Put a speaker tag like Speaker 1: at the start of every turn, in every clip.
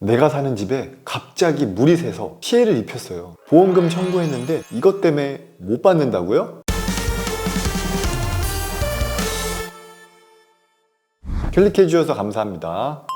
Speaker 1: 내가 사는 집에 갑자기 물이 새서 피해를 입혔어요. 보험금 청구했는데 이것 때문에 못 받는다고요? 클릭해 주셔서 감사합니다.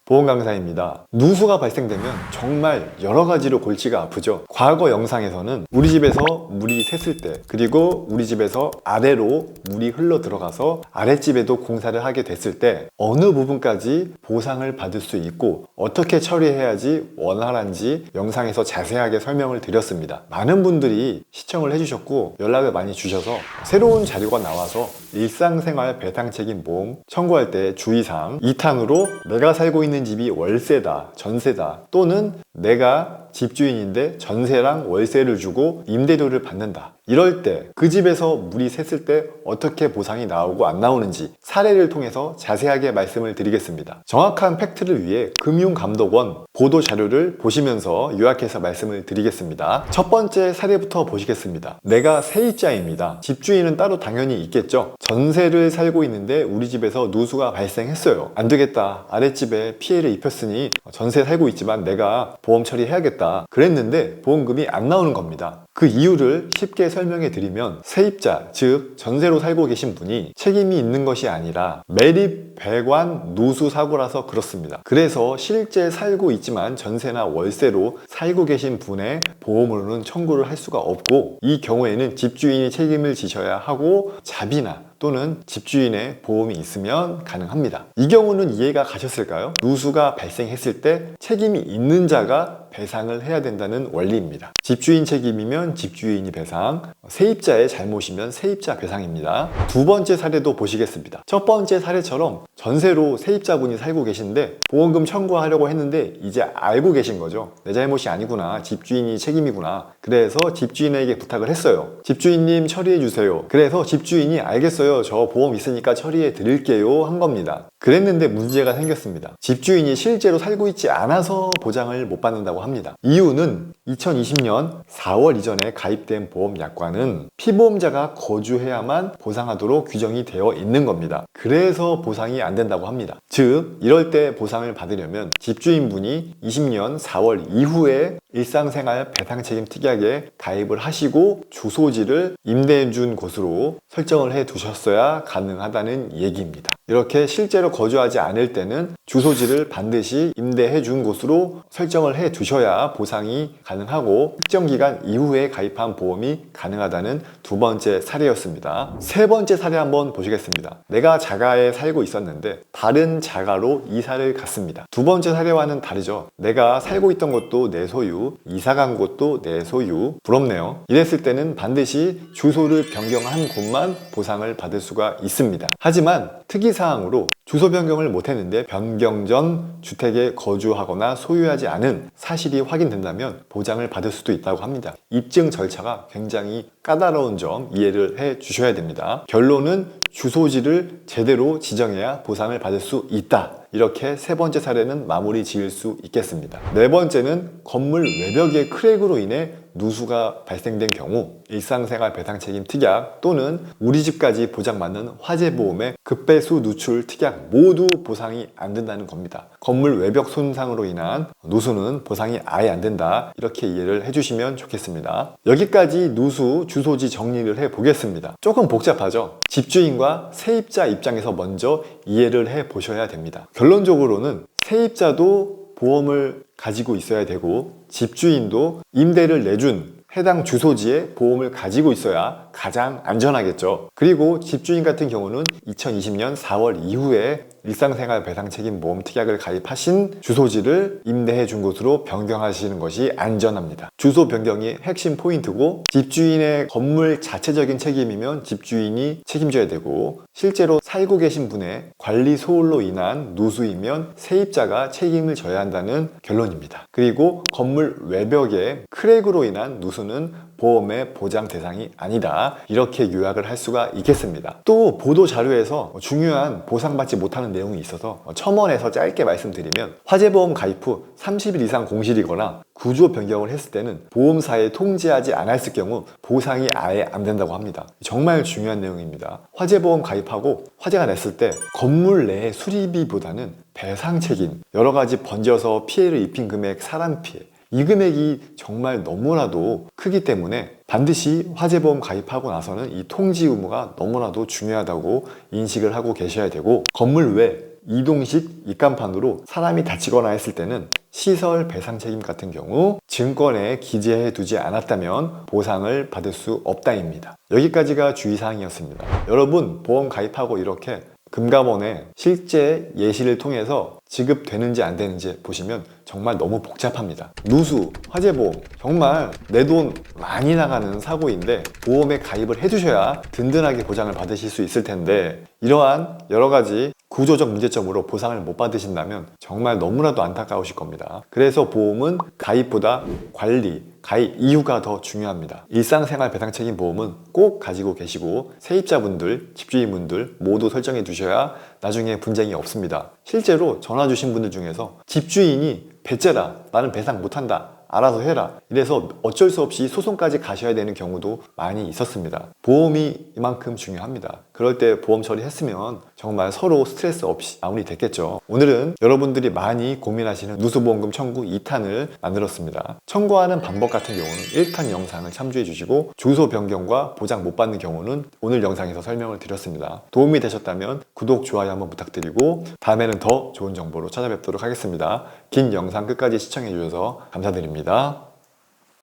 Speaker 1: 보험강사입니다. 누수가 발생되면 정말 여러 가지로 골치가 아프죠. 과거 영상에서는 우리 집에서 물이 샜을 때, 그리고 우리 집에서 아래로 물이 흘러 들어가서 아랫집에도 공사를 하게 됐을 때 어느 부분까지 보상을 받을 수 있고 어떻게 처리해야지 원활한지 영상에서 자세하게 설명을 드렸습니다. 많은 분들이 시청을 해주셨고 연락을 많이 주셔서 새로운 자료가 나와서 일상생활 배상책임보험 청구할 때 주의사항 2탄으로 내가 살고 있는 집이 월세다, 전세다, 또는 내가 집주인인데 전세랑 월세를 주고 임대료를 받는다. 이럴 때 그 집에서 물이 샜을 때 어떻게 보상이 나오고 안 나오는지 사례를 통해서 자세하게 말씀을 드리겠습니다. 정확한 팩트를 위해 금융감독원 보도 자료를 보시면서 요약해서 말씀을 드리겠습니다. 첫 번째 사례부터 보시겠습니다. 내가 세입자입니다. 집주인은 따로 당연히 있겠죠. 전세를 살고 있는데 우리 집에서 누수가 발생했어요. 안 되겠다. 아랫집에 피해를 입혔으니 전세 살고 있지만 내가 보험 처리해야겠다. 그랬는데 보험금이 안 나오는 겁니다. 그 이유를 쉽게 설명해 드리면 세입자, 즉 전세로 살고 계신 분이 책임이 있는 것이 아니라 매립 배관 누수 사고라서 그렇습니다. 그래서 실제 살고 있지만 전세나 월세로 살고 계신 분의 보험으로는 청구를 할 수가 없고, 이 경우에는 집주인이 책임을 지셔야 하고 자비나 또는 집주인의 보험이 있으면 가능합니다. 이 경우는 이해가 가셨을까요? 누수가 발생했을 때 책임이 있는 자가 배상을 해야 된다는 원리입니다. 집주인 책임이면 집주인이 배상, 세입자의 잘못이면 세입자 배상입니다. 두 번째 사례도 보시겠습니다. 첫 번째 사례처럼 전세로 세입자분이 살고 계신데 보험금 청구하려고 했는데 이제 알고 계신 거죠. 내 잘못이 아니구나, 집주인이 책임이구나. 그래서 집주인에게 부탁을 했어요. 집주인님 처리해 주세요. 그래서 집주인이 알겠어요, 저 보험 있으니까 처리해 드릴게요 한 겁니다. 그랬는데 문제가 생겼습니다. 집주인이 실제로 살고 있지 않아서 보장을 못 받는다고 합니다. 이유는 2020년 4월 이전에 가입된 보험 약관은 피보험자가 거주해야만 보상하도록 규정이 되어 있는 겁니다. 그래서 보상이 안 된다고 합니다. 즉 이럴 때 보상을 받으려면 집주인분이 20년 4월 이후에 일상생활 배상책임 특약에 가입을 하시고 주소지를 임대해준 곳으로 설정을 해 두셨어야 가능하다는 얘기입니다. 이렇게 실제로 거주하지 않을 때는 주소지를 반드시 임대해 준 곳으로 설정을 해 두셔야 보상이 가능하고 특정 기간 이후에 가입한 보험이 가능하다는 두 번째 사례였습니다. 세 번째 사례 한번 보시겠습니다. 내가 자가에 살고 있었는데 다른 자가로 이사를 갔습니다. 두 번째 사례와는 다르죠. 내가 살고 있던 곳도 내 소유, 이사 간 곳도 내 소유. 부럽네요. 이랬을 때는 반드시 주소를 변경한 곳만 보상을 받을 수가 있습니다. 하지만 특이사항으로 주소 변경을 못했는데 변경 전 주택에 거주하거나 소유하지 않은 사실이 확인된다면 보장을 받을 수도 있다고 합니다. 입증 절차가 굉장히 까다로운 점 이해를 해 주셔야 됩니다. 결론은 주소지를 제대로 지정해야 보상을 받을 수 있다. 이렇게 세 번째 사례는 마무리 지을 수 있겠습니다. 네 번째는 건물 외벽의 크랙으로 인해 누수가 발생된 경우 일상생활 배상책임 특약 또는 우리 집까지 보장받는 화재보험의 급배수 누출 특약 모두 보상이 안 된다는 겁니다. 건물 외벽 손상으로 인한 누수는 보상이 아예 안 된다. 이렇게 이해를 해주시면 좋겠습니다. 여기까지 누수 주소지 정리를 해보겠습니다. 조금 복잡하죠? 집주인과 세입자 입장에서 먼저 이해를 해보셔야 됩니다. 결론적으로는 세입자도 보험을 가지고 있어야 되고 집주인도 임대를 내준 해당 주소지에 보험을 가지고 있어야 가장 안전하겠죠. 그리고 집주인 같은 경우는 2020년 4월 이후에 일상생활 배상책임보험 특약을 가입하신 주소지를 임대해 준 곳으로 변경하시는 것이 안전합니다. 주소 변경이 핵심 포인트고, 집주인의 건물 자체적인 책임이면 집주인이 책임져야 되고, 실제로 살고 계신 분의 관리 소홀로 인한 누수이면 세입자가 책임을 져야 한다는 결론입니다. 그리고 건물 외벽의 크랙으로 인한 누수는 보험의 보장 대상이 아니다. 이렇게 요약을 할 수가 있겠습니다. 또 보도 자료에서 중요한 보상받지 못하는 내용이 있어서 첨언해서 짧게 말씀드리면, 화재보험 가입 후 30일 이상 공실이거나 구조 변경을 했을 때는 보험사에 통지하지 않았을 경우 보상이 아예 안 된다고 합니다. 정말 중요한 내용입니다. 화재보험 가입하고 화재가 났을 때 건물 내 수리비보다는 배상 책임, 여러 가지 번져서 피해를 입힌 금액, 사람 피해, 이 금액이 정말 너무나도 크기 때문에 반드시 화재보험 가입하고 나서는 이 통지 의무가 너무나도 중요하다고 인식을 하고 계셔야 되고, 건물 외 이동식 입간판으로 사람이 다치거나 했을 때는 시설 배상 책임 같은 경우 증권에 기재해 두지 않았다면 보상을 받을 수 없다입니다. 여기까지가 주의사항이었습니다. 여러분, 보험 가입하고 이렇게 금감원에 실제 예시를 통해서 지급되는지 안 되는지 보시면 정말 너무 복잡합니다. 누수, 화재보험, 정말 내 돈 많이 나가는 사고인데 보험에 가입을 해두셔야 든든하게 보장을 받으실 수 있을 텐데, 이러한 여러 가지 구조적 문제점으로 보상을 못 받으신다면 정말 너무나도 안타까우실 겁니다. 그래서 보험은 가입보다 관리, 가입 이유가 더 중요합니다. 일상생활 배상책임 보험은 꼭 가지고 계시고, 세입자분들, 집주인분들 모두 설정해 두셔야 나중에 분쟁이 없습니다. 실제로 전화 주신 분들 중에서 집주인이 배째라, 나는 배상 못한다, 알아서 해라, 이래서 어쩔 수 없이 소송까지 가셔야 되는 경우도 많이 있었습니다. 보험이 이만큼 중요합니다. 그럴 때 보험 처리했으면 정말 서로 스트레스 없이 마무리 됐겠죠. 오늘은 여러분들이 많이 고민하시는 누수보험금 청구 2탄을 만들었습니다. 청구하는 방법 같은 경우는 1탄 영상을 참조해 주시고, 주소 변경과 보장 못 받는 경우는 오늘 영상에서 설명을 드렸습니다. 도움이 되셨다면 구독, 좋아요 한번 부탁드리고, 다음에는 더 좋은 정보로 찾아뵙도록 하겠습니다. 긴 영상 끝까지 시청해 주셔서 감사드립니다.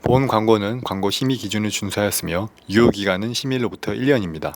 Speaker 1: 본 광고는 광고 심의 기준을 준수하였으며 유효기간은 심의일로부터 1년입니다.